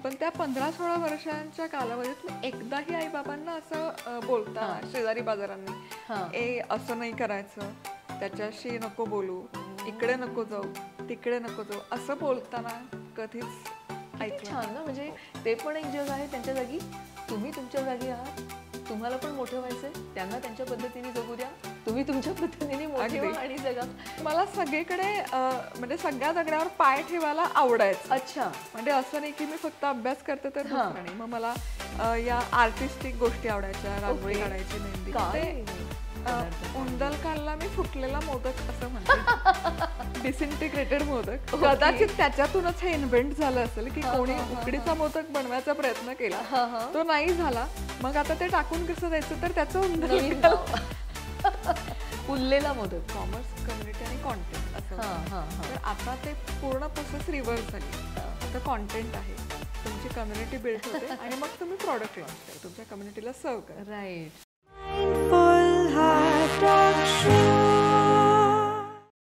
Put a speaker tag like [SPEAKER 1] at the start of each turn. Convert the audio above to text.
[SPEAKER 1] पण त्या 15-16 वर्षांच्या कालावधीत मी एकदाही आई बाबांना असं बोलताना शेजारी बाजारांनी असं नाही करायचं, त्याच्याशी नको बोलू, इकडे नको जाऊ, तिकडे नको जाऊ, असं बोलताना कधीच ऐकलं.
[SPEAKER 2] छान ना, म्हणजे ते पण एक जग आहे त्यांच्या जागी, तुम्ही तुमच्या जागी आहात. तुम्हाला पण मोठं व्हायचंय, त्यांना त्यांच्या पद्धतीने जगू द्या, तुम्ही तुमच्या पद्धतीने मोठे व्हा आणि जगा.
[SPEAKER 1] मला सगळीकडे म्हणजे सगळ्या दगडावर पाय ठेवायला आवडायचं.
[SPEAKER 2] अच्छा,
[SPEAKER 1] म्हणजे असं नाही की मी फक्त अभ्यास करते तर दुसरं नाही. मग मला या आर्टिस्टिक गोष्टी आवडायच्या, रांगोळी काढायची, मेहंदी. उंदलकालला मी फुटलेला मोदक असं म्हणते, डिसइंटिग्रेटेड मोदक. कदाचित त्याच्यातूनच हे इन्व्हेंट झालं असेल की कोणी उकडीचा मोदक बनवायचा प्रयत्न केला, तो नाही झाला. मग आता ते टाकून कसं द्यायचं, तर त्याचं उंदलकाल
[SPEAKER 2] उरलेला मोदक.
[SPEAKER 1] कॉमर्स, कम्युनिटी आणि कॉन्टेंट असं. तर आता ते पूर्ण प्रोसेस रिव्हर्स झाली. आता कॉन्टेंट आहे, तुमची कम्युनिटी बिल्ड होते आणि मग तुम्ही प्रॉडक्ट लॉन्च करा, तुमच्या कम्युनिटीला सर्व्ह करा.
[SPEAKER 2] राईट.